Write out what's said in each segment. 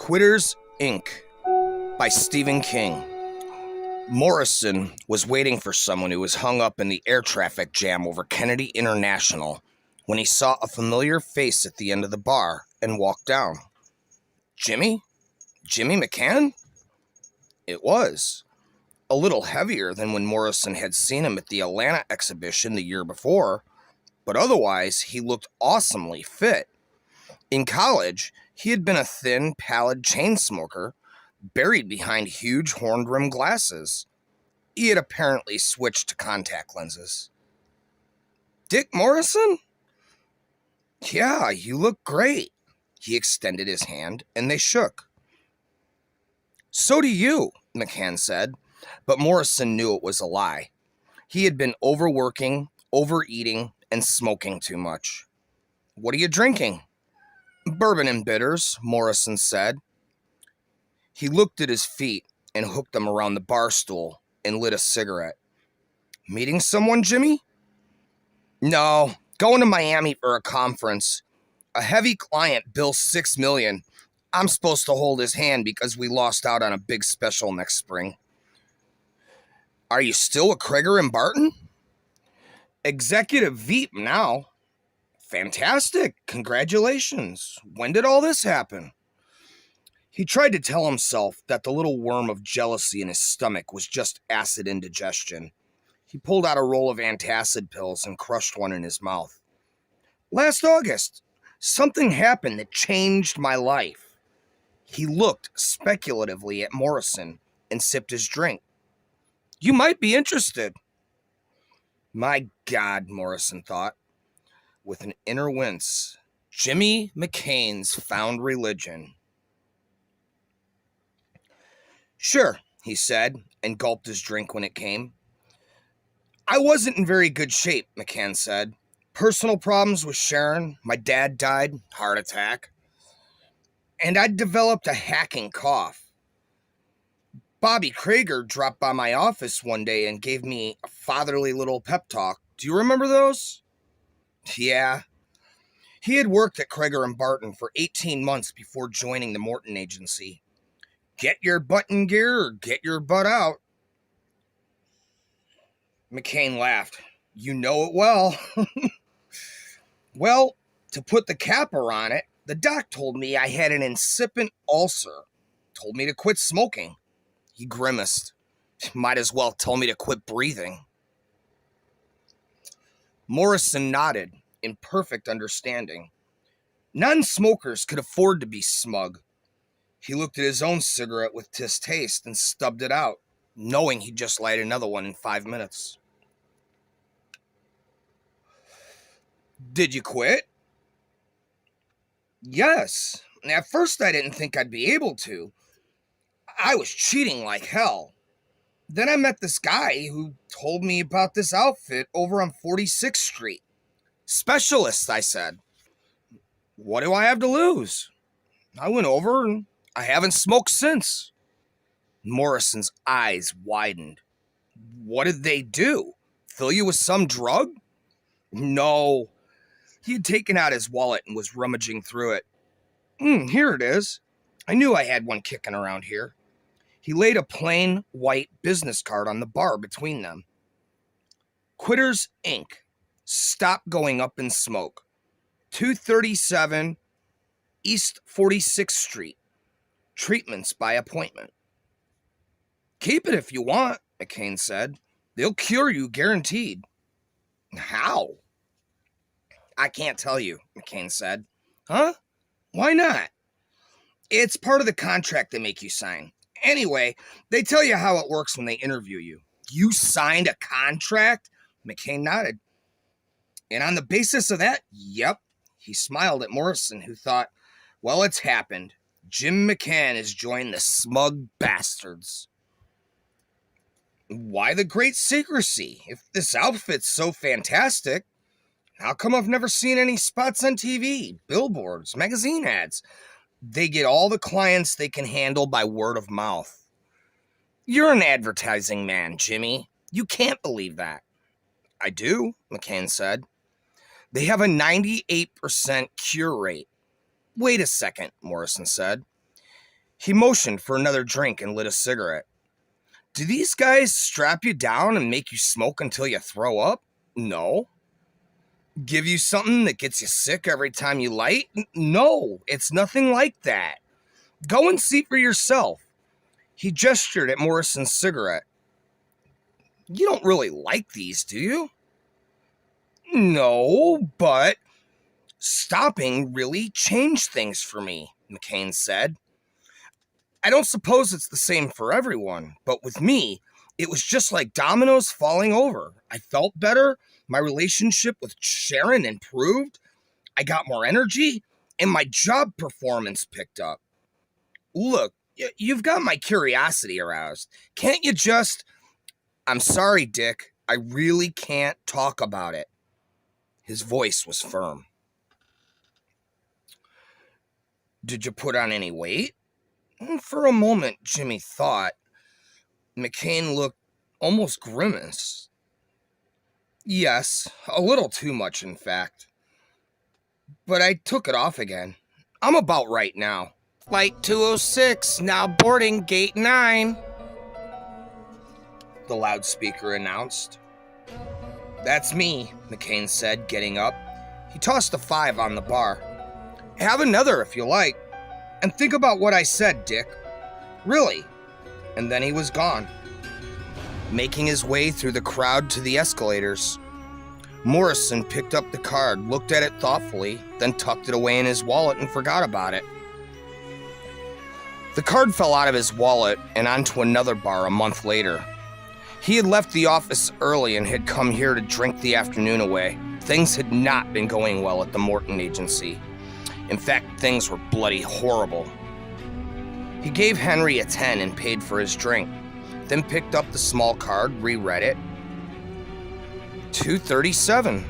Quitters, Inc. by Stephen King. Morrison was waiting for someone who was hung up in the air traffic jam over Kennedy International when he saw a familiar face at the end of the bar and walked down. Jimmy? Jimmy McCann? It was. A little heavier than when Morrison had seen him at the Atlanta exhibition the year before, but otherwise he looked awesomely fit. In college, he had been a thin, pallid chain smoker, buried behind huge horn-rimmed glasses. He had apparently switched to contact lenses. Dick Morrison? Yeah, you look great. He extended his hand, and they shook. So do you, McCann said, but Morrison knew it was a lie. He had been overworking, overeating, and smoking too much. What are you drinking? Bourbon and bitters, Morrison said. He looked at his feet and hooked them around the bar stool and lit a cigarette. Meeting someone, Jimmy? No, going to Miami for a conference. A heavy client bills $6 million. I'm supposed to hold his hand because we lost out on a big special next spring. Are you still with Kreger and Barton? Executive Veep now. Fantastic. Congratulations. When did all this happen? He tried to tell himself that the little worm of jealousy in his stomach was just acid indigestion. He pulled out a roll of antacid pills and crushed one in his mouth. Last August, something happened that changed my life. He looked speculatively at Morrison and sipped his drink. You might be interested. My God, Morrison thought, with an inner wince. Jimmy McCain's found religion. Sure, he said, and gulped his drink when it came. I wasn't in very good shape, McCann said. Personal problems with Sharon, my dad died, heart attack, and I'd developed a hacking cough. Bobby Kreger dropped by my office one day and gave me a fatherly little pep talk. Do you remember those? Yeah. He had worked at Kreger and Barton for 18 months before joining the Morton Agency. Get your butt in gear or get your butt out. McCain laughed. You know it well. Well, to put the capper on it, the doc told me I had an incipient ulcer. Told me to quit smoking. He grimaced. Might as well tell me to quit breathing. Morrison nodded in perfect understanding. Non-smokers could afford to be smug. He looked at his own cigarette with distaste and stubbed it out, knowing he'd just light another one in 5 minutes. Did you quit? Yes. At first I didn't think I'd be able to. I was cheating like hell. Then I met this guy who told me about this outfit over on 46th Street. Specialist, I said. What do I have to lose? I went over and I haven't smoked since. Morrison's eyes widened. What did they do? Fill you with some drug? No. He had taken out his wallet and was rummaging through it. Here it is. I knew I had one kicking around here. He laid a plain white business card on the bar between them. Quitters, Inc. Stop going up in smoke. 237 East 46th Street. Treatments by appointment. Keep it if you want, McCain said. They'll cure you, guaranteed. How? I can't tell you, McCain said. Huh? Why not? It's part of the contract they make you sign. Anyway, they tell you how it works when they interview you. You signed a contract? McCain nodded. And on the basis of that, yep. He smiled at Morrison, who thought, well, it's happened. Jim McCann has joined the smug bastards. Why the great secrecy? If this outfit's so fantastic, how come I've never seen any spots on TV, billboards, magazine ads? They get all the clients they can handle by word of mouth. You're an advertising man, Jimmy. You can't believe that. I do, McCain said. They have a 98% cure rate. Wait a second, Morrison said. He motioned for another drink and lit a cigarette. Do these guys strap you down and make you smoke until you throw up? No. Give you something that gets you sick every time you light? No, it's nothing like that. Go and see for yourself. He gestured at Morrison's cigarette. You don't really like these, do you? No, but stopping really changed things for me, McCain said. I don't suppose it's the same for everyone, but with me, it was just like dominoes falling over. I felt better. My relationship with Sharon improved. I got more energy, and my job performance picked up. Look, you've got my curiosity aroused. Can't you just... I'm sorry, Dick. I really can't talk about it. His voice was firm. Did you put on any weight? For a moment, Jimmy thought. McCain looked almost grimace. Yes, a little too much, in fact. But I took it off again. I'm about right now. Flight 206, now boarding gate 9, the loudspeaker announced. That's me, McCain said, getting up. He tossed a 5 on the bar. Have another if you like. And think about what I said, Dick. Really. And then he was gone, making his way through the crowd to the escalators. Morrison picked up the card, looked at it thoughtfully, then tucked it away in his wallet and forgot about it. The card fell out of his wallet and onto another bar a month later. He had left the office early and had come here to drink the afternoon away. Things had not been going well at the Morton agency. In fact, things were bloody horrible. He gave Henry a 10 and paid for his drink, then picked up the small card, reread it. 237,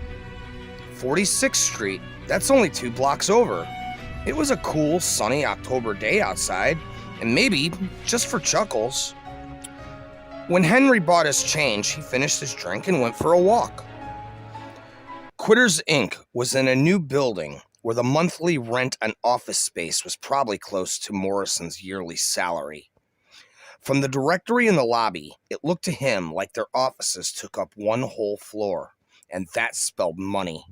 46th Street. That's only 2 blocks over. It was a cool, sunny October day outside, and maybe, just for chuckles. When Henry bought his change, he finished his drink and went for a walk. Quitters Inc. was in a new building where the monthly rent on office space was probably close to Morrison's yearly salary. From the directory in the lobby, it looked to him like their offices took up one whole floor, and that spelled money.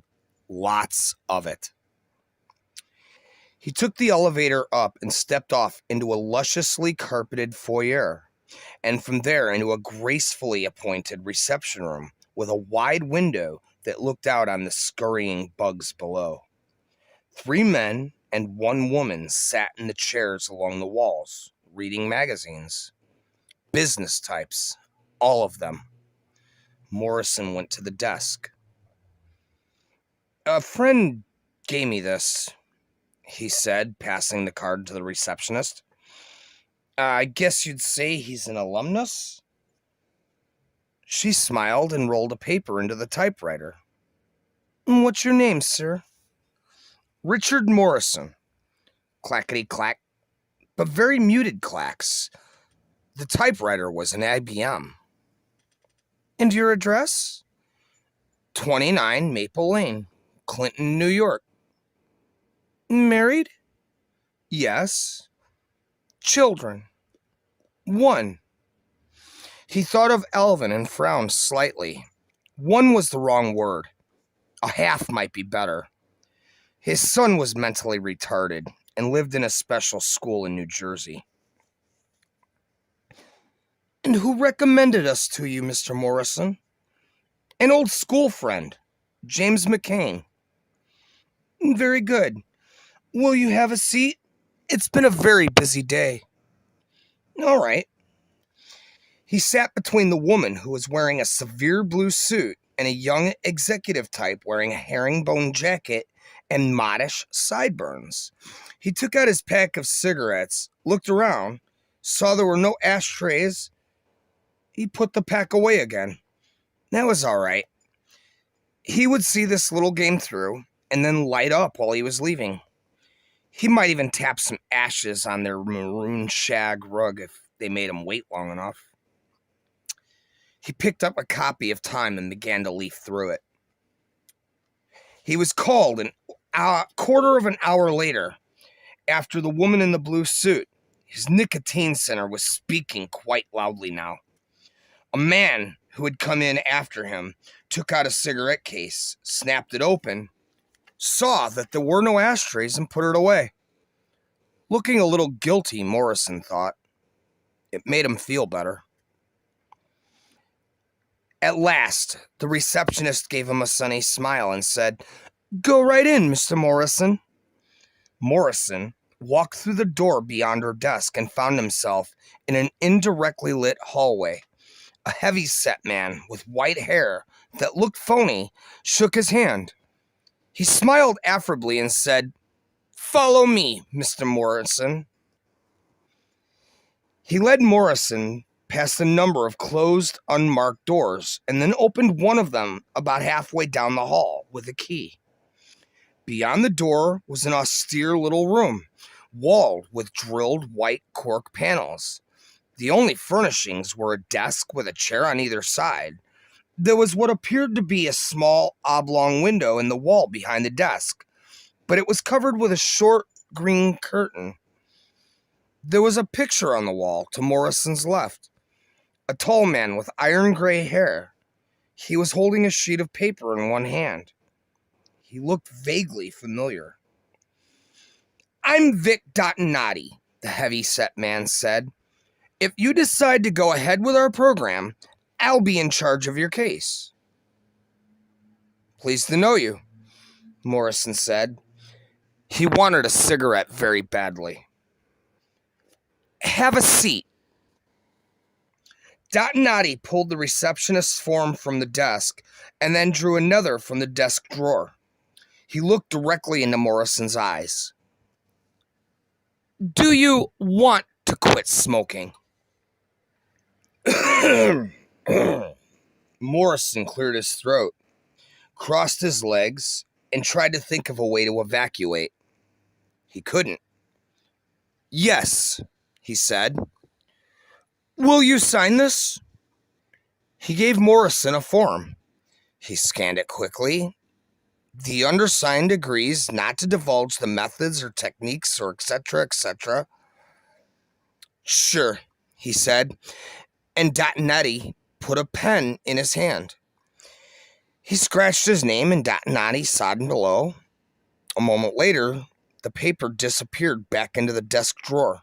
Lots of it. He took the elevator up and stepped off into a lusciously carpeted foyer, and from there into a gracefully appointed reception room with a wide window that looked out on the scurrying bugs below. 3 men and 1 woman sat in the chairs along the walls, reading magazines. Business types, all of them. Morrison went to the desk. A friend gave me this, he said, passing the card to the receptionist. I guess you'd say he's an alumnus? She smiled and rolled a paper into the typewriter. What's your name, sir? Richard Morrison. Clackety-clack, but very muted clacks. The typewriter was an IBM. And your address? 29 Maple Lane, Clinton, New York. Married? Yes. Children? 1. He thought of Alvin and frowned slightly. 1 was the wrong word. A half might be better. His son was mentally retarded and lived in a special school in New Jersey. And who recommended us to you, Mr. Morrison? An old school friend, James McCain. Very good. Will you have a seat? It's been a very busy day. All right. He sat between the woman who was wearing a severe blue suit and a young executive type wearing a herringbone jacket and modish sideburns. He took out his pack of cigarettes, looked around, saw there were no ashtrays. He put the pack away again. That was all right. He would see this little game through and then light up while he was leaving. He might even tap some ashes on their maroon shag rug if they made him wait long enough. He picked up a copy of Time and began to leaf through it. He was called a quarter of an hour later, after the woman in the blue suit. His nicotine center was speaking quite loudly now. A man who had come in after him took out a cigarette case, snapped it open, saw that there were no ashtrays, and put it away. Looking a little guilty, Morrison thought. It made him feel better. At last, the receptionist gave him a sunny smile and said, "Go right in, Mr. Morrison." Morrison walked through the door beyond her desk and found himself in an indirectly lit hallway. A heavy-set man with white hair that looked phony shook his hand. He smiled affably and said, "Follow me, Mr. Morrison." He led Morrison past a number of closed, unmarked doors and then opened one of them about halfway down the hall with a key. Beyond the door was an austere little room, walled with drilled white cork panels. The only furnishings were a desk with a chair on either side. There was what appeared to be a small oblong window in the wall behind the desk, but it was covered with a short green curtain. There was a picture on the wall to Morrison's left. A tall man with iron gray hair. He was holding a sheet of paper in one hand. He looked vaguely familiar. "I'm Vic Dottinati," the heavy-set man said. "If you decide to go ahead with our program, I'll be in charge of your case." "Pleased to know you," Morrison said. He wanted a cigarette very badly. "Have a seat." Dottinati pulled the receptionist's form from the desk and then drew another from the desk drawer. He looked directly into Morrison's eyes. "Do you want to quit smoking?" Morrison cleared his throat, crossed his legs, and tried to think of a way to evacuate. He couldn't. "Yes," he said. "Will you sign this?" He gave Morrison a form. He scanned it quickly. "The undersigned agrees not to divulge the methods or techniques or etc., etc." "Sure," he said, and Dottinati put a pen in his hand. He scratched his name in Dottinati's sodden below. A moment later, the paper disappeared back into the desk drawer.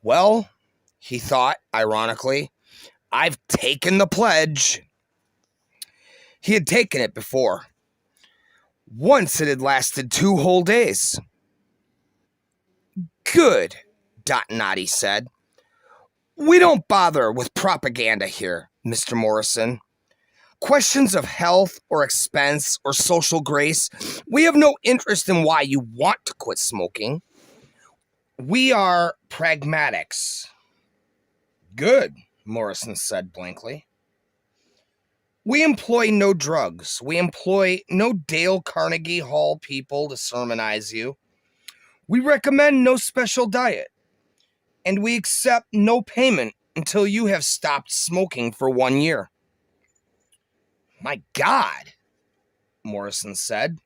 "Well," he thought, ironically, "I've taken the pledge." He had taken it before. Once it had lasted 2 whole days. "Good," Dottinati said. "We don't bother with propaganda here, Mr. Morrison. Questions of health or expense or social grace, we have no interest in why you want to quit smoking. We are pragmatics." "Good," Morrison said blankly. "We employ no drugs. We employ no Dale Carnegie Hall people to sermonize you. We recommend no special diet. And we accept no payment until you have stopped smoking for 1 year." "My God," Morrison said.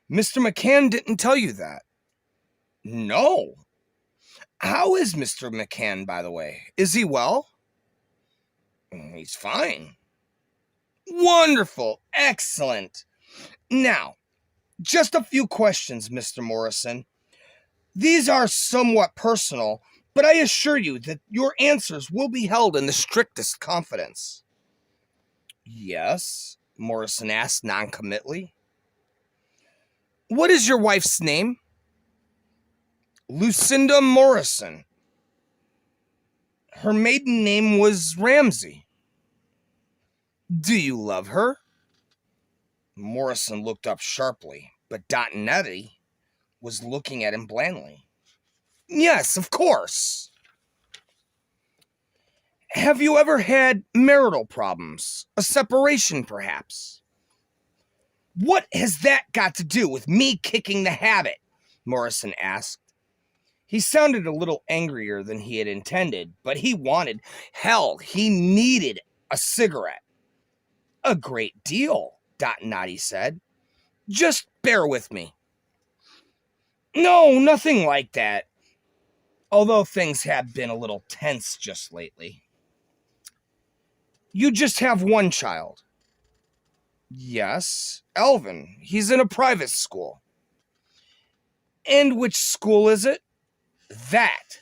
"Mr. McCann didn't tell you that." "No." "How is Mr. McCann, by the way? Is he well?" "He's fine." "Wonderful. Excellent. Now, just a few questions, Mr. Morrison. These are somewhat personal, but I assure you that your answers will be held in the strictest confidence." "Yes?" Morrison asked noncommittally. "What is your wife's name?" "Lucinda Morrison. Her maiden name was Ramsey." "Do you love her?" Morrison looked up sharply, but Dottinati was looking at him blandly. "Yes, of course." "Have you ever had marital problems? A separation, perhaps?" "What has that got to do with me kicking the habit?" Morrison asked. He sounded a little angrier than he had intended, but he wanted, hell, he needed a cigarette. "A great deal," Dottinati said. "Just bear with me." "No, nothing like that." although things have been a little tense just lately. You just have one child? Yes, Elvin. He's in a private school. And which school is it? That,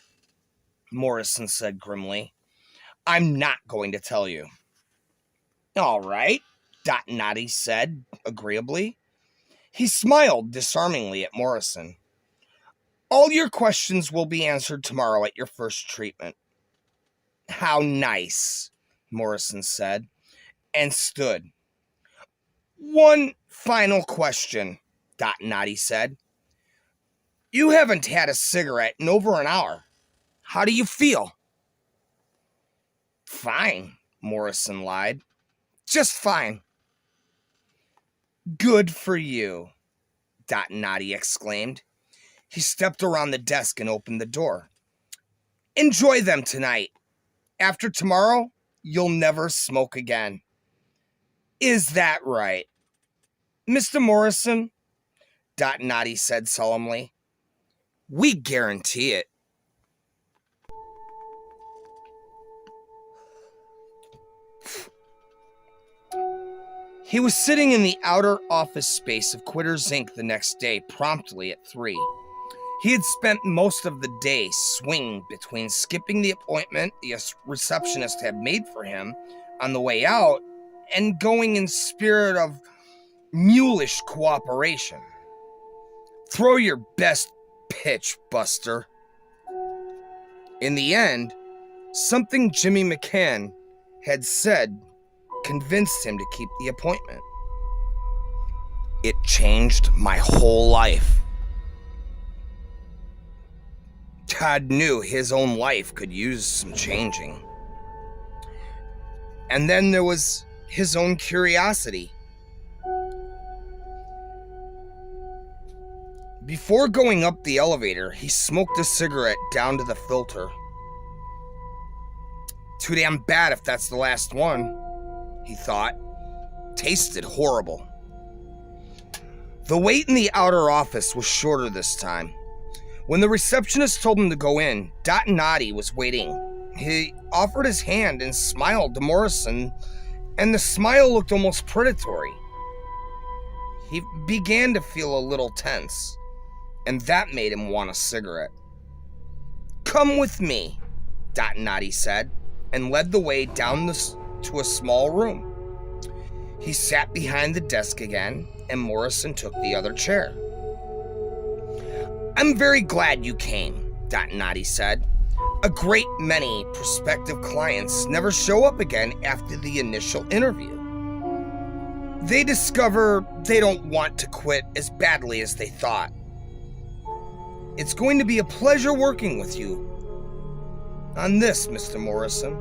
Morrison said grimly. I'm not going to tell you. All right, Noddy said agreeably. He smiled disarmingly at Morrison. All your questions will be answered tomorrow at your first treatment. How nice, Morrison said, and stood. One final question, Noddy said. You haven't had a cigarette in over an hour. How do you feel? Fine, Morrison lied. Just fine. Good for you, Noddy exclaimed. He stepped around the desk and opened the door. Enjoy them tonight. After tomorrow, you'll never smoke again. Is that right? Mr. Morrison, Noddy said solemnly. We guarantee it. He was sitting in the outer office space of Quitters Inc. the next day, promptly at 3. He had spent most of the day swinging between skipping the appointment the receptionist had made for him on the way out and going in spirit of mulish cooperation. Throw your best pitch, Buster. In the end, something Jimmy McCann had said convinced him to keep the appointment. It changed my whole life. Todd knew his own life could use some changing. And then there was his own curiosity. Before going up the elevator, he smoked a cigarette down to the filter. Too damn bad if that's the last one, he thought. Tasted horrible. The wait in the outer office was shorter this time. When the receptionist told him to go in, Noddy was waiting. He offered his hand and smiled to Morrison, and the smile looked almost predatory. He began to feel a little tense, and that made him want a cigarette. Come with me, Noddy said, and led the way down to a small room. He sat behind the desk again, and Morrison took the other chair. I'm very glad you came, Noddy said. A great many prospective clients never show up again after the initial interview. They discover they don't want to quit as badly as they thought. It's going to be a pleasure working with you on this, Mr. Morrison.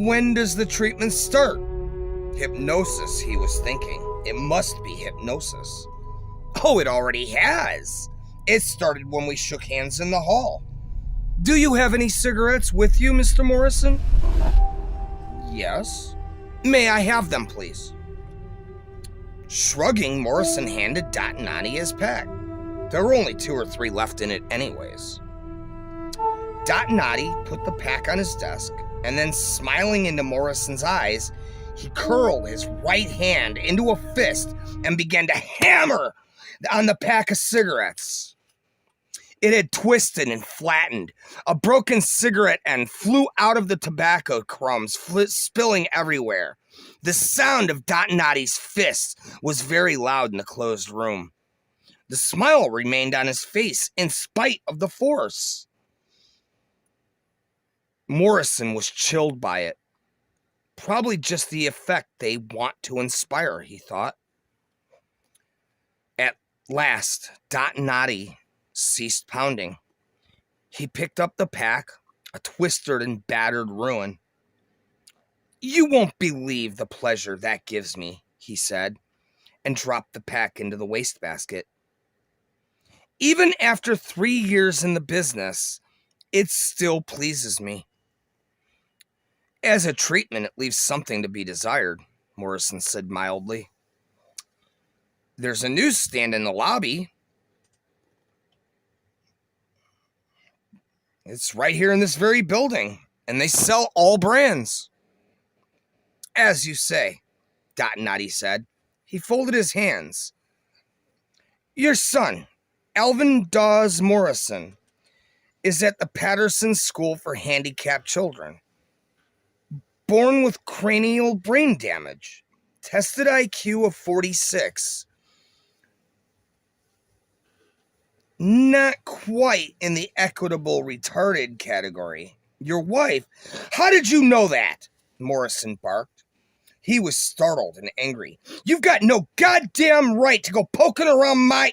When does the treatment start? Hypnosis, he was thinking. It must be hypnosis. Oh, it already has. It started when we shook hands in the hall. Do you have any cigarettes with you, Mr. Morrison? Yes. May I have them, please? Shrugging, Morrison handed Noddy his pack. There were only 2 or 3 left in it anyways. Noddy put the pack on his desk, and then smiling into Morrison's eyes, he curled his right hand into a fist and began to hammer on the pack of cigarettes. It had twisted and flattened. A broken cigarette end flew out of the tobacco crumbs, spilling everywhere. The sound of Noddy's fist was very loud in the closed room. The smile remained on his face in spite of the force. Morrison was chilled by it. Probably just the effect they want to inspire, he thought. At last, Noddy ceased pounding. He picked up the pack, a twisted and battered ruin. You won't believe the pleasure that gives me, he said, and dropped the pack into the wastebasket. Even after 3 years in the business, it still pleases me. As a treatment, it leaves something to be desired, Morrison said mildly. There's a newsstand in the lobby. It's right here in this very building, and they sell all brands. As you say, Dot Noddy said. He folded his hands. Your son, Alvin Dawes Morrison, is at the Patterson School for Handicapped Children. Born with cranial brain damage. Tested IQ of 46. Not quite in the equitable retarded category. Your wife... How did you know that? Morrison barked. He was startled and angry. You've got no goddamn right to go poking around my...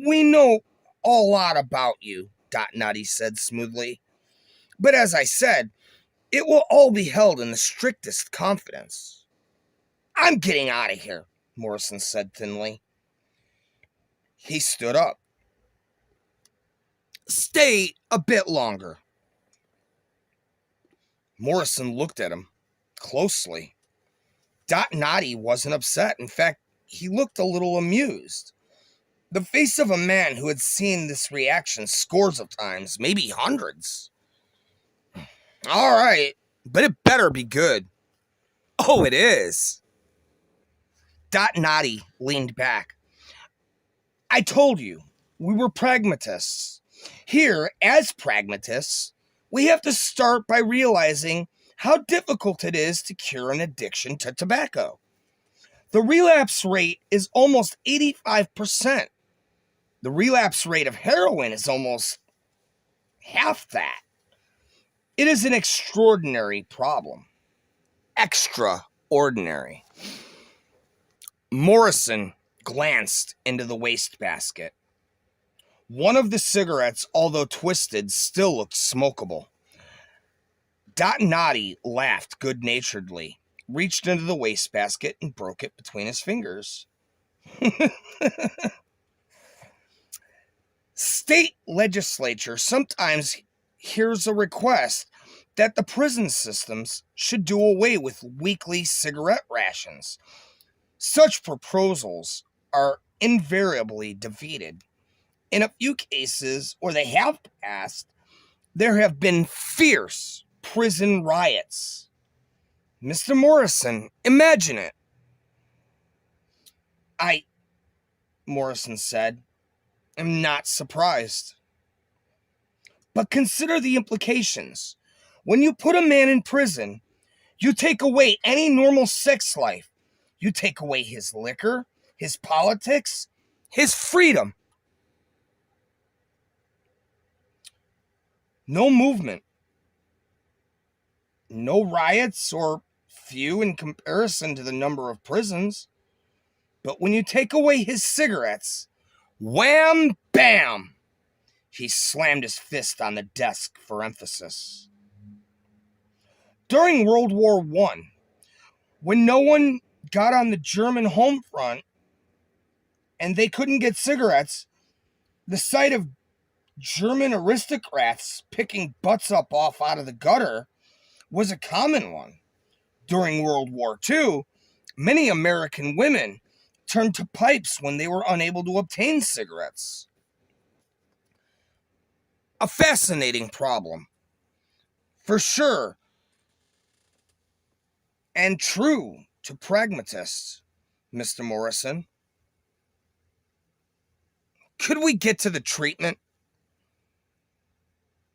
We know a lot about you, Dot Noddy said smoothly. But as I said, it will all be held in the strictest confidence. I'm getting out of here, Morrison said thinly. He stood up. Stay a bit longer. Morrison looked at him closely. Dot Noddy wasn't upset. In fact, he looked a little amused. The face of a man who had seen this reaction scores of times, maybe hundreds. All right, but it better be good. Oh, it is. Dot Noddy leaned back. I told you, we were pragmatists. Here, as pragmatists, we have to start by realizing how difficult it is to cure an addiction to tobacco. The relapse rate is almost 85%. The relapse rate of heroin is almost half that. It is an extraordinary problem. Extraordinary. Morrison glanced into the wastebasket. One of the cigarettes, although twisted, still looked smokable. Dot Noddy laughed good-naturedly, reached into the wastebasket, and broke it between his fingers. State legislature sometimes hears a request that the prison systems should do away with weekly cigarette rations. Such proposals are invariably defeated. In a few cases where they have passed, there have been fierce prison riots. Mr. Morrison, imagine it. Morrison said, am not surprised. But consider the implications. When you put a man in prison, you take away any normal sex life. You take away his liquor, his politics, his freedom. No movement. No riots, or few in comparison to the number of prisons. But when you take away his cigarettes, wham, bam! He slammed his fist on the desk for emphasis. During World War I, when no one got on the German home front and they couldn't get cigarettes, the sight of German aristocrats picking butts up off out of the gutter was a common one. During World War II, many American women turned to pipes when they were unable to obtain cigarettes. A fascinating problem, for sure, and true to pragmatists, Mr. Morrison. Could we get to the treatment?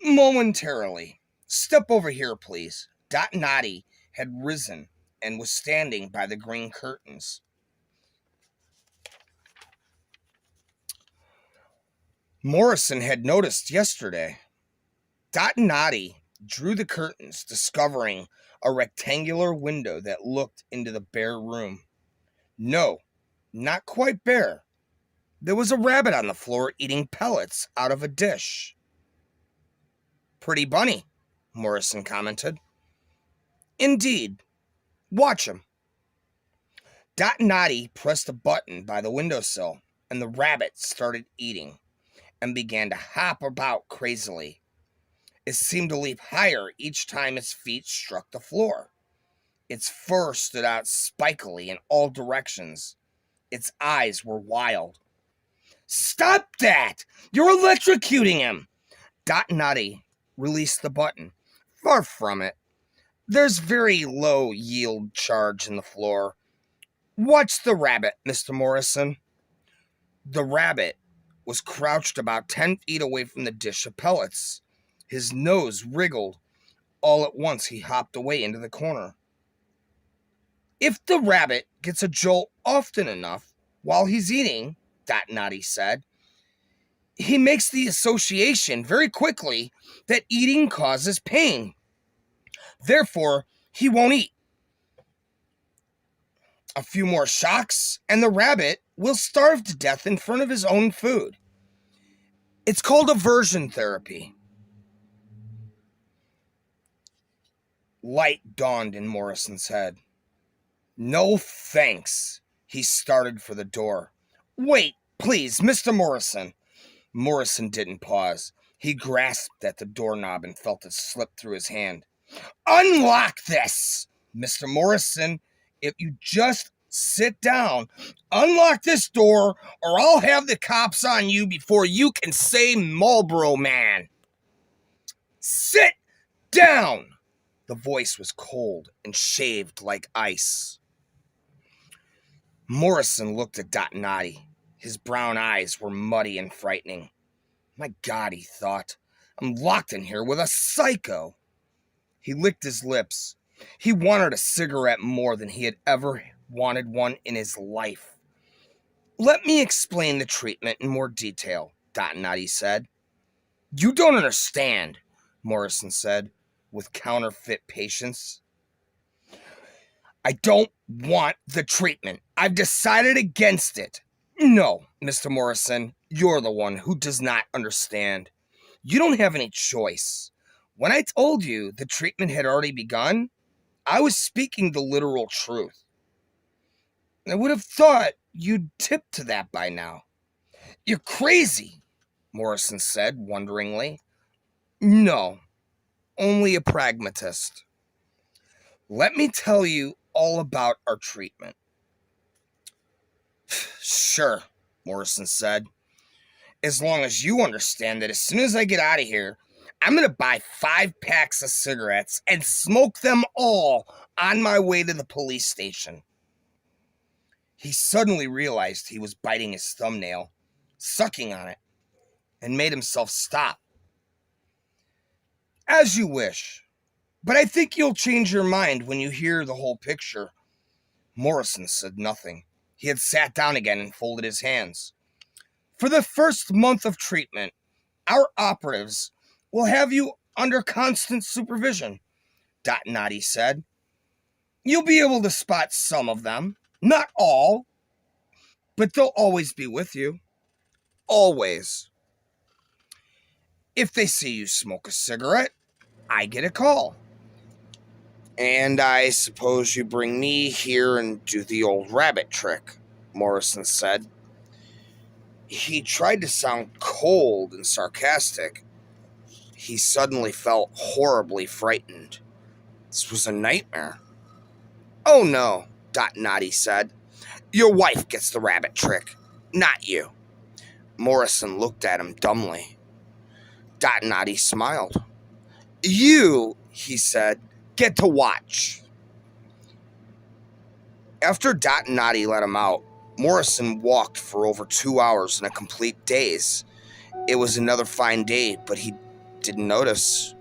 Momentarily. Step over here, please. Dot Noddy had risen and was standing by the green curtains. Morrison had noticed yesterday. Dot Noddy drew the curtains, discovering a rectangular window that looked into the bare room. No, not quite bare. There was a rabbit on the floor eating pellets out of a dish. Pretty bunny, Morrison commented. Indeed. Watch him. Dot Noddy pressed a button by the windowsill, and the rabbit started eating and began to hop about crazily. It seemed to leap higher each time its feet struck the floor. Its fur stood out spikily in all directions. Its eyes were wild. Stop that! You're electrocuting him! Dot Noddy release the button. Far from it. There's very low yield charge in the floor. Watch the rabbit, Mr. Morrison. The rabbit was crouched about 10 feet away from the dish of pellets. His nose wriggled. All at once, he hopped away into the corner. If the rabbit gets a jolt often enough while he's eating, Noddy said, he makes the association very quickly that eating causes pain. Therefore, he won't eat. A few more shocks, and the rabbit will starve to death in front of his own food. It's called aversion therapy. Light dawned in Morrison's head. No thanks. He started for the door. Wait, please, Mr. Morrison. Morrison didn't pause. He grasped at the doorknob and felt it slip through his hand. Unlock this! Mr. Morrison, if you just sit down, unlock this door, or I'll have the cops on you before you can say Marlboro Man. Sit down! The voice was cold and shaved like ice. Morrison looked at Noddy. His brown eyes were muddy and frightening. My God, he thought, I'm locked in here with a psycho. He licked his lips. He wanted a cigarette more than he had ever wanted one in his life. Let me explain the treatment in more detail, Noddy said. You don't understand, Morrison said, with counterfeit patience. I don't want the treatment. I've decided against it. No, Mr. Morrison, you're the one who does not understand. You don't have any choice. When I told you the treatment had already begun, I was speaking the literal truth. I would have thought you'd tip to that by now. You're crazy, Morrison said wonderingly. No, only a pragmatist. Let me tell you all about our treatment. Sure, Morrison said. As long as you understand that as soon as I get out of here, I'm going to buy 5 packs of cigarettes and smoke them all on my way to the police station. He suddenly realized he was biting his thumbnail, sucking on it, and made himself stop. As you wish, but I think you'll change your mind when you hear the whole picture. Morrison said nothing. He had sat down again and folded his hands. For the first month of treatment, our operatives will have you under constant supervision, Noddy said. You'll be able to spot some of them, not all, but they'll always be with you. Always. If they see you smoke a cigarette, I get a call. And I suppose you bring me here and do the old rabbit trick, Morrison said. He tried to sound cold and sarcastic. He suddenly felt horribly frightened. This was a nightmare. Oh no, Noddy said. Your wife gets the rabbit trick, not you. Morrison looked at him dumbly. Noddy smiled. You, he said, get to watch. After Noddy let him out, Morrison walked for over 2 hours in a complete daze. It was another fine day, but he didn't notice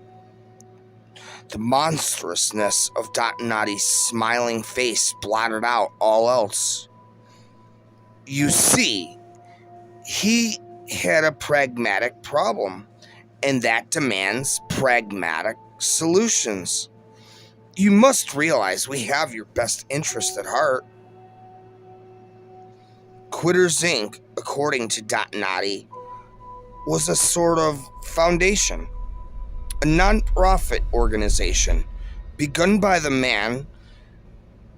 the monstrousness of Noddy's smiling face blotted out all else. You see, he had a pragmatic problem, and that demands pragmatic solutions. You must realize we have your best interest at heart. Quitters Inc., according to Noddy, was a sort of foundation, a non-profit organization begun by the man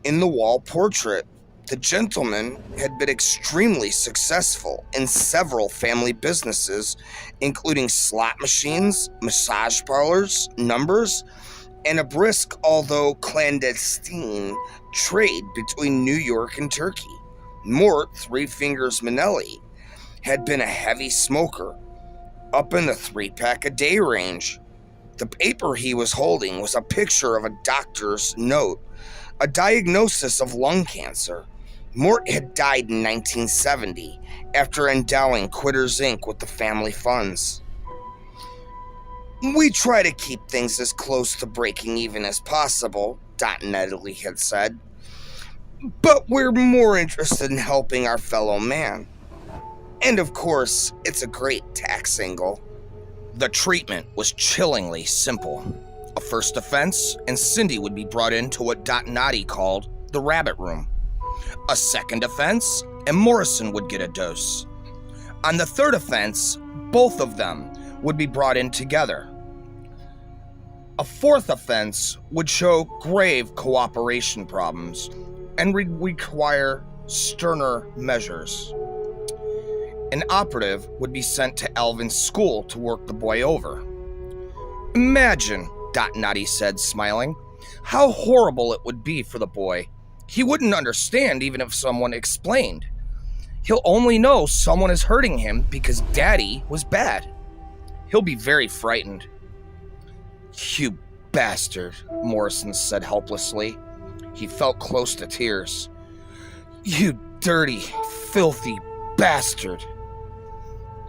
in the wall portrait. The gentleman had been extremely successful in several family businesses, including slot machines, massage parlors, numbers, and a brisk, although clandestine, trade between New York and Turkey. Mort Three Fingers Manelli had been a heavy smoker, up in the 3-pack-a-day range. The paper he was holding was a picture of a doctor's note, a diagnosis of lung cancer. Mort had died in 1970 after endowing Quitters Inc. with the family funds. We try to keep things as close to breaking even as possible, Dot and Italy had said. But we're more interested in helping our fellow man. And of course, it's a great tax angle. The treatment was chillingly simple. A first offense, and Cindy would be brought into what Dot and Noddy called the rabbit room. A second offense, and Morrison would get a dose. On the third offense, both of them would be brought in together. A fourth offense would show grave cooperation problems and would require sterner measures. An operative would be sent to Alvin's school to work the boy over. Imagine, Dot Noddy said, smiling, how horrible it would be for the boy. He wouldn't understand even if someone explained. He'll only know someone is hurting him because Daddy was bad. He'll be very frightened. You bastard, Morrison said helplessly. He felt close to tears. You dirty, filthy bastard.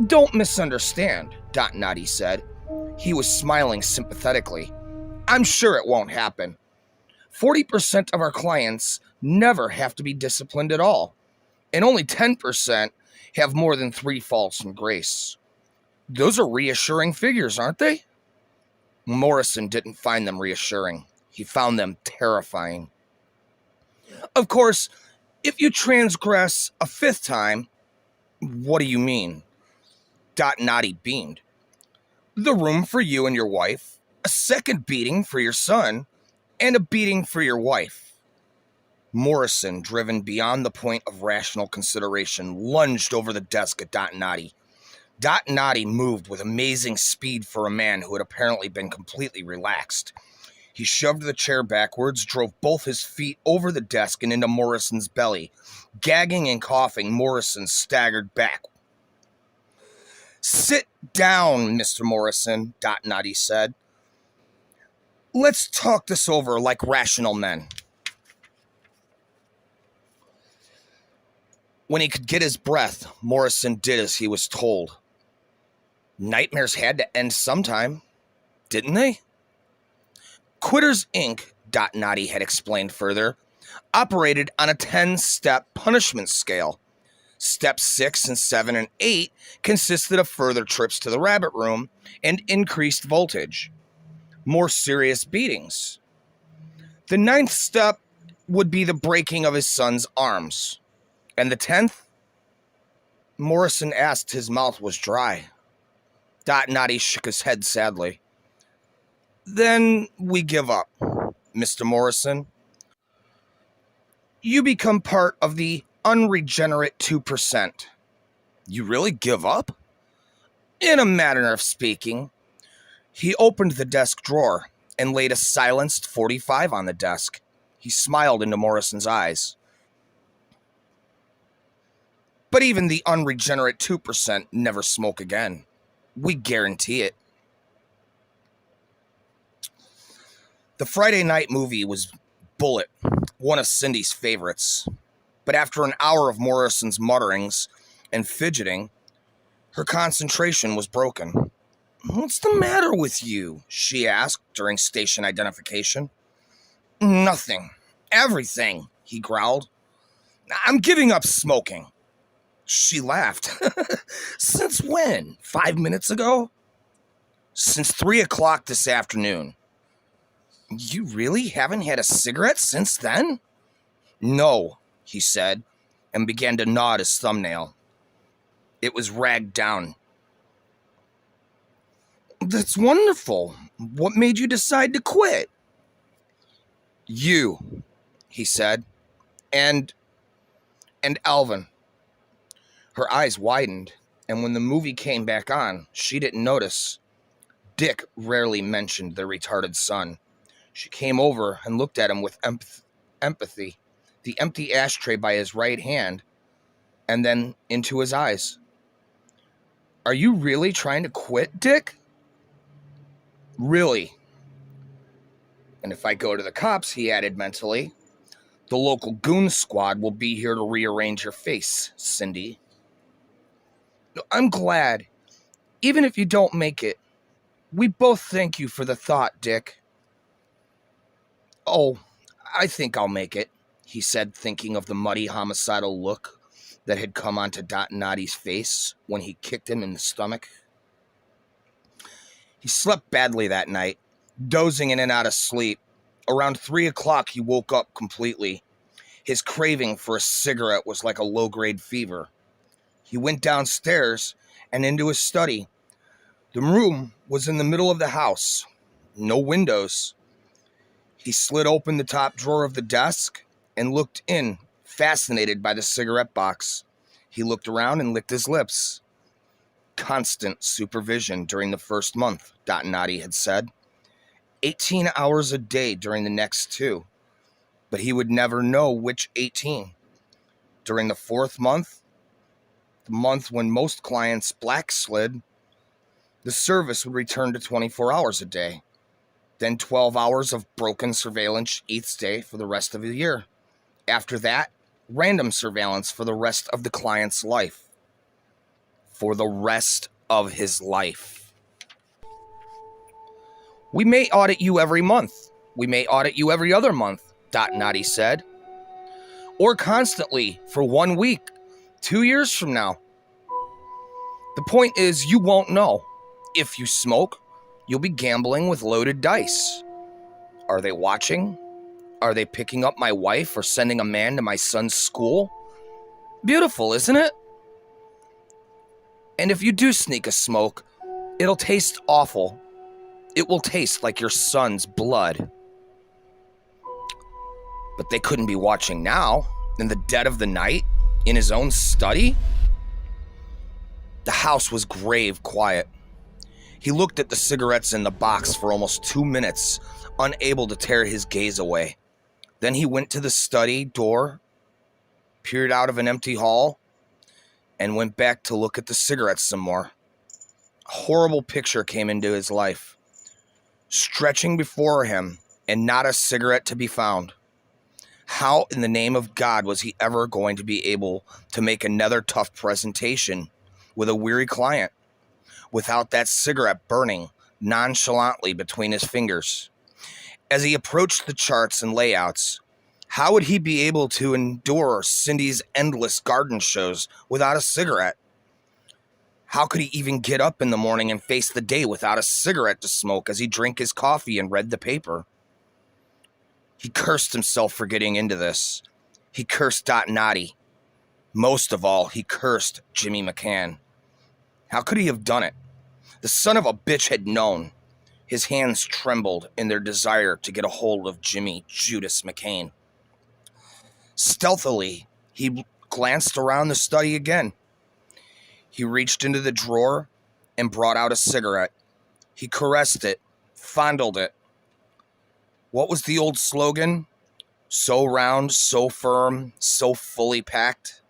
Don't misunderstand, Dot Noddy said. He was smiling sympathetically. I'm sure it won't happen. 40% of our clients never have to be disciplined at all, and only 10% have more than 3 faults from grace. Those are reassuring figures, aren't they? Morrison didn't find them reassuring. He found them terrifying. Of course, if you transgress a 5th time, what do you mean? Dot Noddy beamed. The room for you and your wife, a second beating for your son, and a beating for your wife. Morrison, driven beyond the point of rational consideration, lunged over the desk at Dot Noddy. Dot Noddy moved with amazing speed for a man who had apparently been completely relaxed. He shoved the chair backwards, drove both his feet over the desk and into Morrison's belly. Gagging and coughing, Morrison staggered back. Sit down, Mr. Morrison, Dot Noddy said. Let's talk this over like rational men. When he could get his breath, Morrison did as he was told. Nightmares had to end sometime, didn't they? Quitters Inc., Dot Noddy had explained further, operated on a 10-step punishment scale. Steps 6 and 7 and 8 consisted of further trips to the rabbit room and increased voltage. More serious beatings. The 9th step would be the breaking of his son's arms. And the 10th? Morrison asked. His mouth was dry. Dot Noddy shook his head sadly. Then we give up, Mr. Morrison. You become part of the unregenerate 2%. You really give up? In a manner of speaking. He opened the desk drawer and laid a silenced 45 on the desk. He smiled into Morrison's eyes. But even the unregenerate 2% never smoke again. We guarantee it. The Friday night movie was Bullet, one of Cindy's favorites. But after an hour of Morrison's mutterings and fidgeting, her concentration was broken. What's the matter with you? She asked during station identification. Nothing. Everything, he growled. I'm giving up smoking. She laughed. Since when? 5 minutes ago? Since 3 o'clock this afternoon. You really haven't had a cigarette since then? No, he said, and began to gnaw at his thumbnail. It was ragged down. That's wonderful. What made you decide to quit? You, he said, and Alvin. Her eyes widened, and when the movie came back on, she didn't notice. Dick rarely mentioned their retarded son. She came over and looked at him with empathy, the empty ashtray by his right hand, and then into his eyes. Are you really trying to quit, Dick? Really? And if I go to the cops, he added mentally, the local goon squad will be here to rearrange your face, Cindy. I'm glad. Even if you don't make it, we both thank you for the thought, Dick. Oh, I think I'll make it, he said, thinking of the muddy, homicidal look that had come onto Dotnati's face when he kicked him in the stomach. He slept badly that night, dozing in and out of sleep. Around 3 o'clock, he woke up completely. His craving for a cigarette was like a low-grade fever. He went downstairs and into his study. The room was in the middle of the house. No windows. He slid open the top drawer of the desk and looked in, fascinated by the cigarette box. He looked around and licked his lips. Constant supervision during the first month, Dotnati had said. 18 hours a day during the next 2. But he would never know which 18. During the 4th month, the month when most clients backslid, the service would return to 24 hours a day. Then 12 hours of broken surveillance each day for the rest of the year. After that, random surveillance for the rest of the client's life. For the rest of his life. We may audit you every month. We may audit you every other month, Dotnati said. Or constantly for 1 week, 2 years from now. The point is, you won't know. If you smoke, you'll be gambling with loaded dice. Are they watching? Are they picking up my wife or sending a man to my son's school? Beautiful, isn't it? And if you do sneak a smoke, it'll taste awful. It will taste like your son's blood. But they couldn't be watching now, in the dead of the night, in his own study. The house was grave quiet. He looked at the cigarettes in the box for almost 2 minutes, unable to tear his gaze away. Then he went to the study door, peered out of an empty hall, and went back to look at the cigarettes some more. A horrible picture came into his life. Stretching before him, and not a cigarette to be found. How in the name of God was he ever going to be able to make another tough presentation with a weary client without that cigarette burning nonchalantly between his fingers? As he approached the charts and layouts, how would he be able to endure Cindy's endless garden shows without a cigarette? How could he even get up in the morning and face the day without a cigarette to smoke as he drank his coffee and read the paper? He cursed himself for getting into this. He cursed Dotnati. Most of all, he cursed Jimmy McCann. How could he have done it? The son of a bitch had known. His hands trembled in their desire to get a hold of Jimmy Judas McCain. Stealthily, he glanced around the study again. He reached into the drawer and brought out a cigarette. He caressed it, fondled it. What was the old slogan? So round, so firm, so fully packed.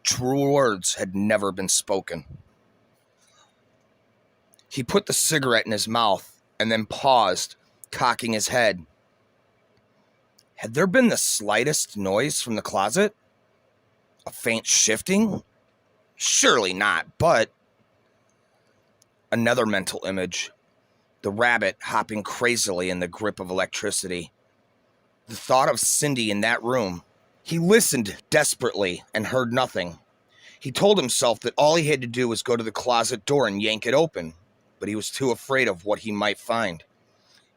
True words had never been spoken. He put the cigarette in his mouth and then paused, cocking his head. Had there been the slightest noise from the closet? A faint shifting? Surely not, but... Another mental image. The rabbit hopping crazily in the grip of electricity. The thought of Cindy in that room. He listened desperately and heard nothing. He told himself that all he had to do was go to the closet door and yank it open, but he was too afraid of what he might find.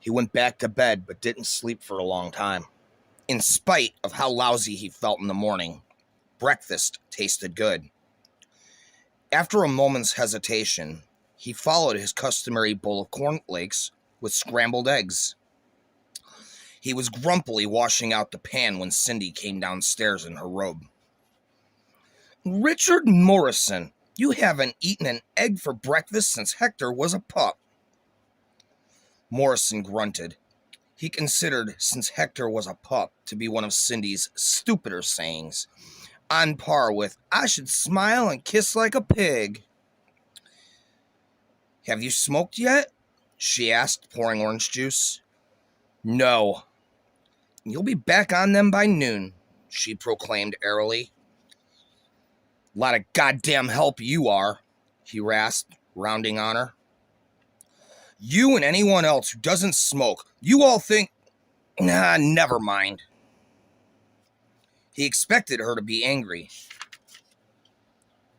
He went back to bed, but didn't sleep for a long time. In spite of how lousy he felt in the morning, breakfast tasted good. After a moment's hesitation, he followed his customary bowl of cornflakes with scrambled eggs. He was grumpily washing out the pan when Cindy came downstairs in her robe. Richard Morrison, you haven't eaten an egg for breakfast since Hector was a pup. Morrison grunted. He considered since Hector was a pup to be one of Cindy's stupider sayings, on par with, I should smile and kiss like a pig. Have you smoked yet? she asked, pouring orange juice. No. You'll be back on them by noon, she proclaimed airily. Lot of goddamn help you are, he rasped, rounding on her. You and anyone else who doesn't smoke, you all think... Nah, never mind. He expected her to be angry,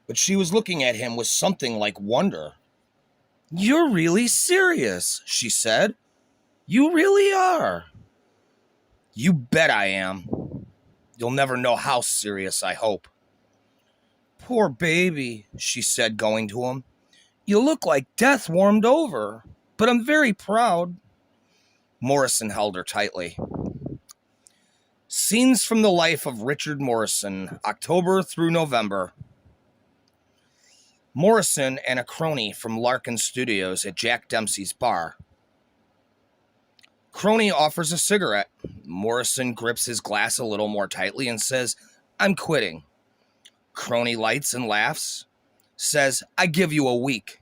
but she was looking at him with something like wonder. You're really serious, she said. You really are. You bet I am. You'll never know how serious, I hope. Poor baby, she said, going to him. You look like death warmed over, but I'm very proud. Morrison held her tightly. Scenes from the life of Richard Morrison, October through November. Morrison and a crony from Larkin Studios at Jack Dempsey's bar. Crony offers a cigarette. Morrison grips his glass a little more tightly and says, I'm quitting. Crony lights and laughs. Says, I give you a week.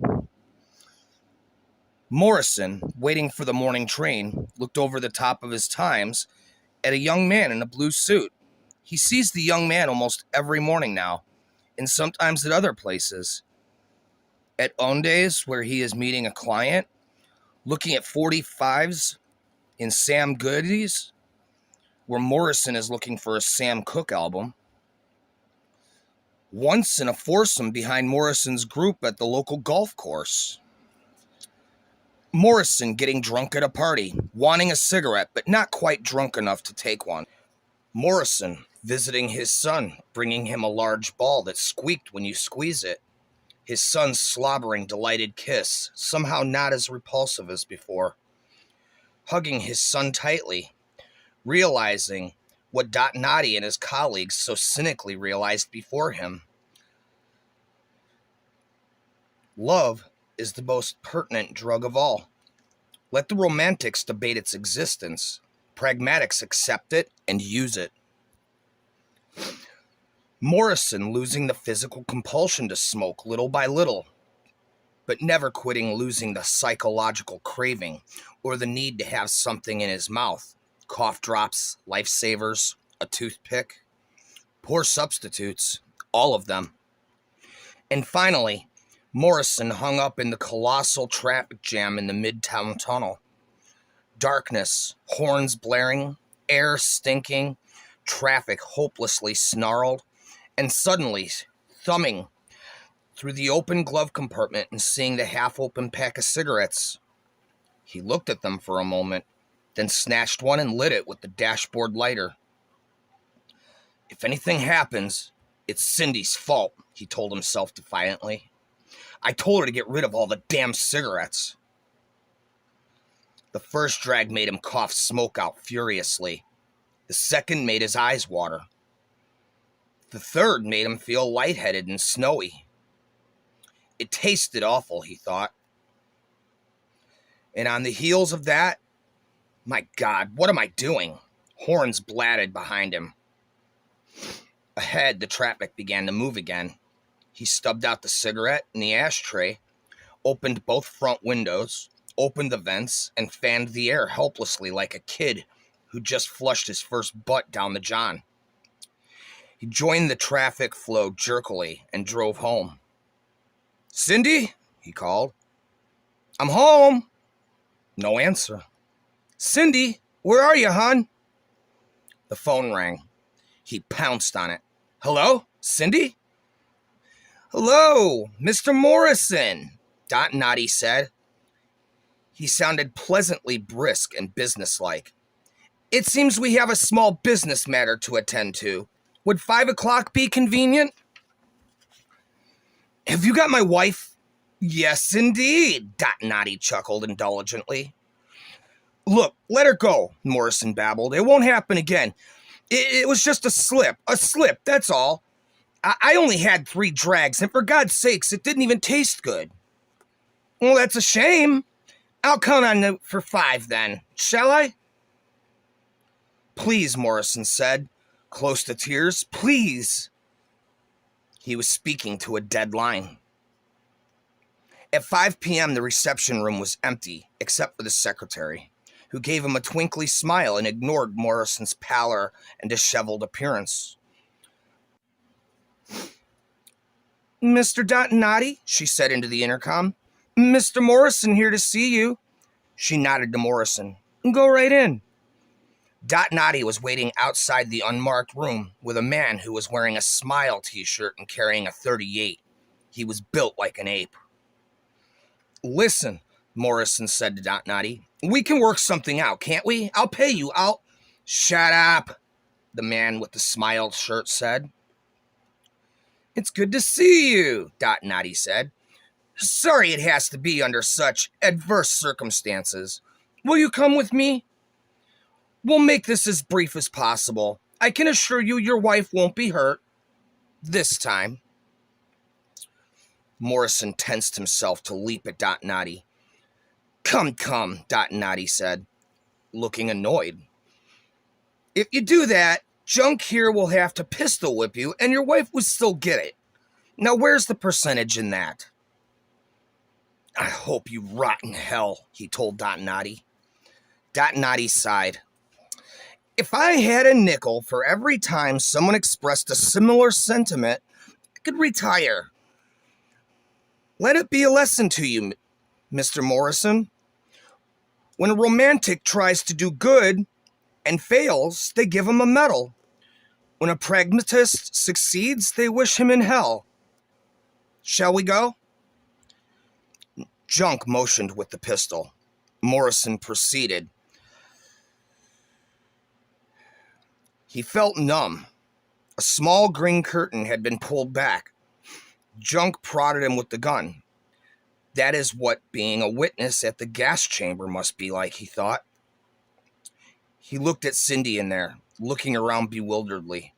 Morrison, waiting for the morning train, looked over the top of his Times at a young man in a blue suit. He sees the young man almost every morning now, and sometimes at other places. At Ondays, where he is meeting a client, looking at 45s in Sam Goody's, where Morrison is looking for a Sam Cooke album. Once in a foursome behind Morrison's group at the local golf course. Morrison getting drunk at a party, wanting a cigarette, but not quite drunk enough to take one. Morrison visiting his son, bringing him a large ball that squeaked when you squeeze it. His son's slobbering, delighted kiss, somehow not as repulsive as before. Hugging his son tightly, realizing what Dotnati and his colleagues so cynically realized before him. Love is the most pertinent drug of all. Let the romantics debate its existence. Pragmatics accept it and use it. Morrison losing the physical compulsion to smoke little by little, but never quitting losing the psychological craving or the need to have something in his mouth. Cough drops, lifesavers, a toothpick, poor substitutes, all of them. And finally, Morrison hung up in the colossal traffic jam in the Midtown Tunnel. Darkness, horns blaring, air stinking, traffic hopelessly snarled, and suddenly, thumbing through the open glove compartment and seeing the half-open pack of cigarettes. He looked at them for a moment, then snatched one and lit it with the dashboard lighter. If anything happens, it's Cindy's fault, he told himself defiantly. I told her to get rid of all the damn cigarettes. The first drag made him cough smoke out furiously. The second made his eyes water. The third made him feel lightheaded and snowy. It tasted awful, he thought. And on the heels of that, my God, what am I doing? Horns blatted behind him. Ahead, the traffic began to move again. He stubbed out the cigarette in the ashtray, opened both front windows, opened the vents, and fanned the air helplessly like a kid who just flushed his first butt down the john. He joined the traffic flow jerkily and drove home. Cindy, he called. I'm home. No answer. Cindy, where are you, hon? The phone rang. He pounced on it. Hello, Cindy? Hello, Mr. Morrison, Dotnati said. He sounded pleasantly brisk and businesslike. It seems we have a small business matter to attend to. Would 5 o'clock be convenient? Have you got my wife? Yes, indeed, Dotnati chuckled indulgently. Look, let her go, Morrison babbled. It won't happen again. It was just a slip, that's all. I only had 3 drags, and for God's sakes, it didn't even taste good. Well, that's a shame. I'll count on you for 5 then, shall I? Please, Morrison said, close to tears, please. He was speaking to a dead line. At 5 p.m., the reception room was empty, except for the secretary, who gave him a twinkly smile and ignored Morrison's pallor and disheveled appearance. "Mr. Dontinati," she said into the intercom. "Mr. Morrison here to see you." She nodded to Morrison. "Go right in." Dontinati was waiting outside the unmarked room with a man who was wearing a Smile t-shirt and carrying a .38. He was built like an ape. "Listen," Morrison said to Dontinati, "we can work something out, can't we? I'll pay you, Shut up," the man with the Smile shirt said. "It's good to see you," Dontinati said. "Sorry it has to be under such adverse circumstances. Will you come with me? We'll make this as brief as possible. I can assure you your wife won't be hurt. This time." Morrison tensed himself to leap at Dontinati. Come, Dontinati said, looking annoyed. "If you do that, Junk here will have to pistol whip you, and your wife would still get it. Now where's the percentage in that?" "I hope you rot in hell," he told Dontinati. Dontinati sighed. "If I had a nickel for every time someone expressed a similar sentiment, I could retire. Let it be a lesson to you, Mr. Morrison. When a romantic tries to do good and fails, they give him a medal. When a pragmatist succeeds, they wish him in hell. Shall we go?" Junk motioned with the pistol. Morrison proceeded. He felt numb. A small green curtain had been pulled back. Junk prodded him with the gun. That is what being a witness at the gas chamber must be like, he thought. He looked at Cindy in there, looking around bewilderedly.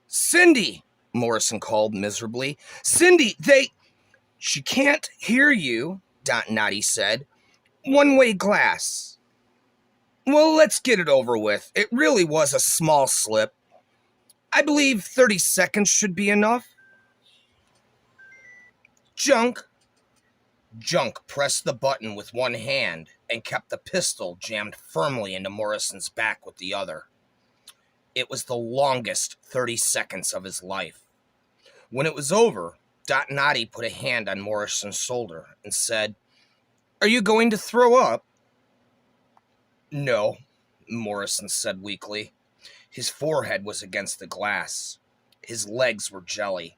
"Cindy!" Morrison called miserably. "Cindy, She can't hear you," Dontinati said. "One-way glass." "Well, let's get it over with. It really was a small slip. I believe 30 seconds should be enough." Junk pressed the button with one hand and kept the pistol jammed firmly into Morrison's back with the other. It was the longest 30 seconds of his life. When it was over, Dontinati put a hand on Morrison's shoulder and said, "Are you going to throw up?" "No," Morrison said weakly. His forehead was against the glass. His legs were jelly.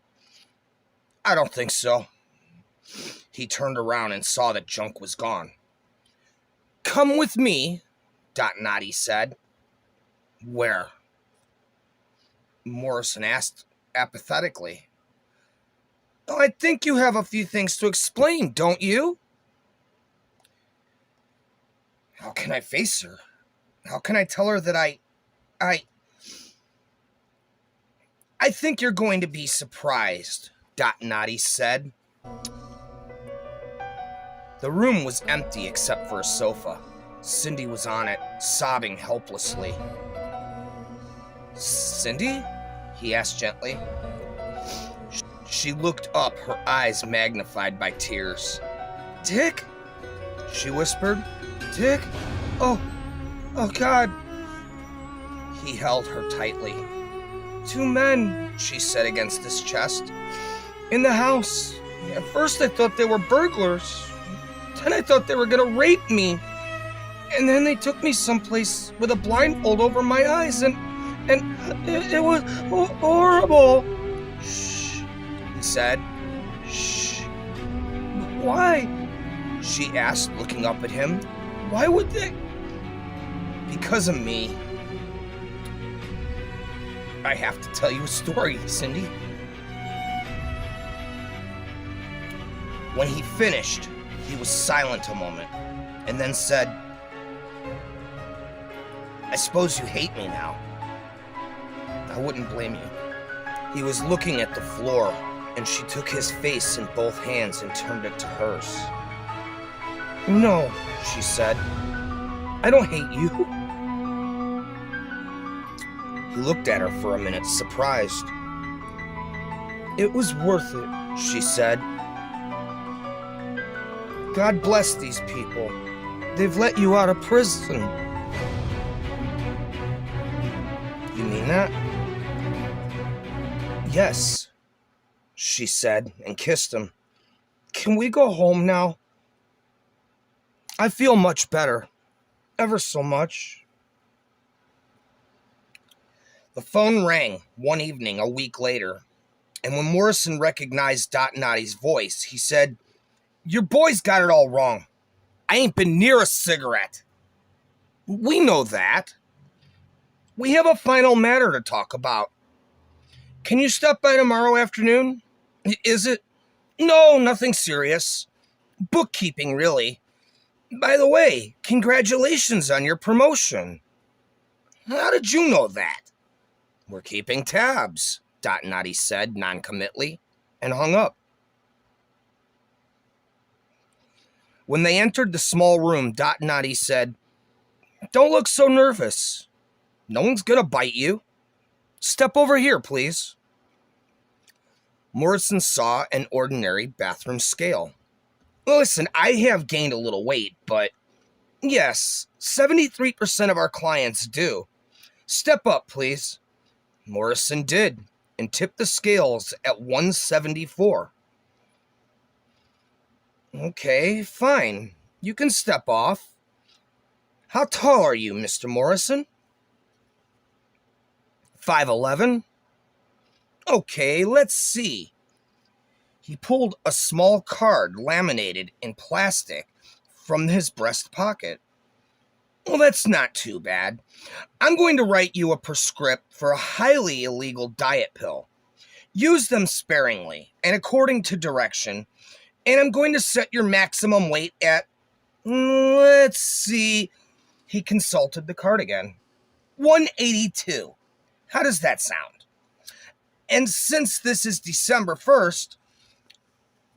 "I don't think so." He turned around and saw that Junk was gone. "Come with me," Dontinati said. "Where?" Morrison asked apathetically. "I think you have a few things to explain, don't you?" How can I face her? How can I tell her that I think you're going to be surprised," Dontinati said. The room was empty except for a sofa. Cindy was on it, sobbing helplessly. "Cindy?" he asked gently. She looked up, her eyes magnified by tears. "Dick?" she whispered. "Dick? Oh God." He held her tightly. "Two men," she said against his chest. "In the house. At first I thought they were burglars. Then I thought they were gonna rape me. And then they took me someplace with a blindfold over my eyes and it was horrible." "Shh," he said. "Shh." "Why?" she asked, looking up at him. "Why would they?" "Because of me. I have to tell you a story, Cindy." When he finished, he was silent a moment, and then said, "I suppose you hate me now. I wouldn't blame you." He was looking at the floor, and she took his face in both hands and turned it to hers. "No," she said. "I don't hate you." He looked at her for a minute, surprised. "It was worth it," she said. God bless these people. They've let you out of prison. You mean that? Yes, she said and kissed him. Can we go home now? I feel much better. Ever so much. The phone rang one evening a week later, and when Morrison recognized Dot Noddy's voice, he said, "Your boy's got it all wrong. I ain't been near a cigarette." "We know that. We have a final matter to talk about. Can you stop by tomorrow afternoon?" "Is it?" "No, nothing serious. Bookkeeping, really. By the way, congratulations on your promotion." "How did you know that?" "We're keeping tabs," Dot Noddy said noncommittally, and hung up. When they entered the small room, Dot Noddy said, "Don't look so nervous. No one's gonna bite you. Step over here, please." Morrison saw an ordinary bathroom scale. "Listen, I have gained a little weight, but yes, 73% of our clients do. Step up, please." Morrison did, and tipped the scales at 174. "Okay, fine. You can step off. How tall are you, Mr. Morrison?" 5'11". "Okay, let's see." He pulled a small card laminated in plastic from his breast pocket. "Well, that's not too bad. I'm going to write you a prescript for a highly illegal diet pill. Use them sparingly and according to direction, and I'm going to set your maximum weight at, let's see." He consulted the card again. 182. How does that sound? "And since this is December 1st,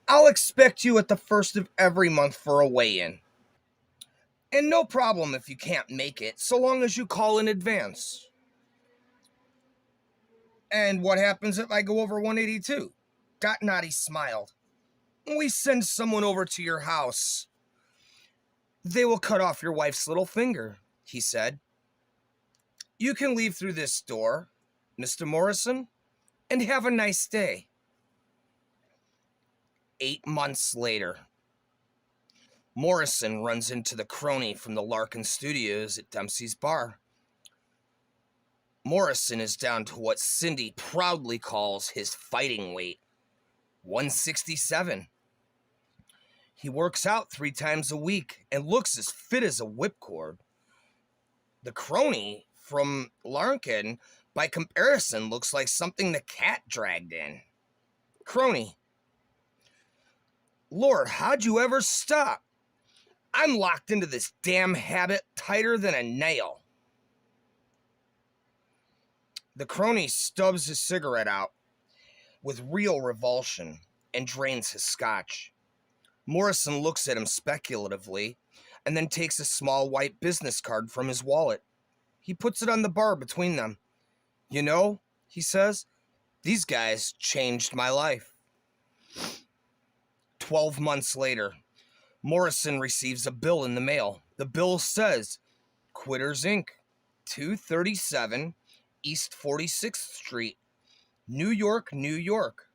I'll expect you at the first of every month for a weigh-in. And no problem if you can't make it, so long as you call in advance." "And what happens if I go over 182? Dot Noddy smiled. "We send someone over to your house. They will cut off your wife's little finger," he said. "You can leave through this door, Mr. Morrison, and have a nice day." 8 months later, Morrison runs into the crony from the Larkin Studios at Dempsey's bar. Morrison is down to what Cindy proudly calls his fighting weight, 167. He works out 3 times a week and looks as fit as a whipcord. The crony from Larkin, by comparison, looks like something the cat dragged in. Crony: "Lord, how'd you ever stop? I'm locked into this damn habit tighter than a nail." The crony stubs his cigarette out with real revulsion and drains his scotch. Morrison looks at him speculatively and then takes a small white business card from his wallet. He puts it on the bar between them. "You know," he says, "these guys changed my life." 12 months later, Morrison receives a bill in the mail. The bill says, "Quitters Inc., 237 East 46th Street, New York, New York.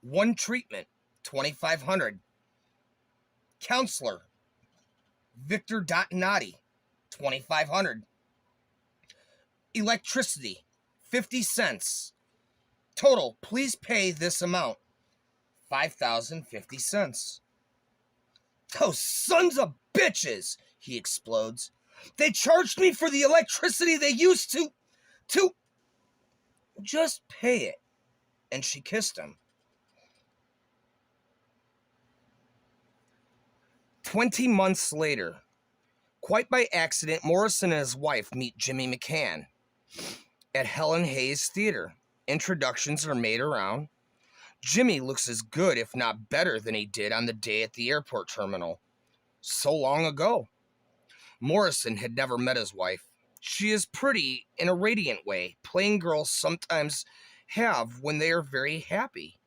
One treatment, 2,500. Counselor, Victor Noddy, 2,500. Electricity, 50 cents. Total, please pay this amount, 5,050 cents. "Those sons of bitches," he explodes. "They charged me for the electricity they used to... Just pay it." And she kissed him. 20 months later, quite by accident, Morrison and his wife meet Jimmy McCann at Helen Hayes Theater. Introductions are made around. Jimmy looks as good, if not better, than he did on the day at the airport terminal. So long ago. Morrison had never met his wife. She is pretty in a radiant way, plain girls sometimes have when they are very happy.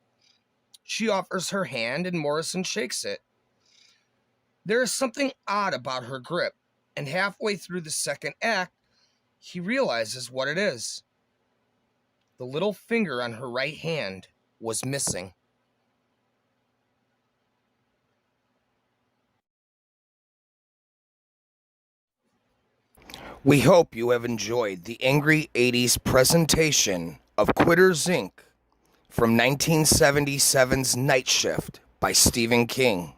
She offers her hand and Morrison shakes it. There is something odd about her grip, and halfway through the second act, he realizes what it is. The little finger on her right hand was missing. We hope you have enjoyed the Angry 80s presentation of Quitters Inc. from 1977's Night Shift by Stephen King.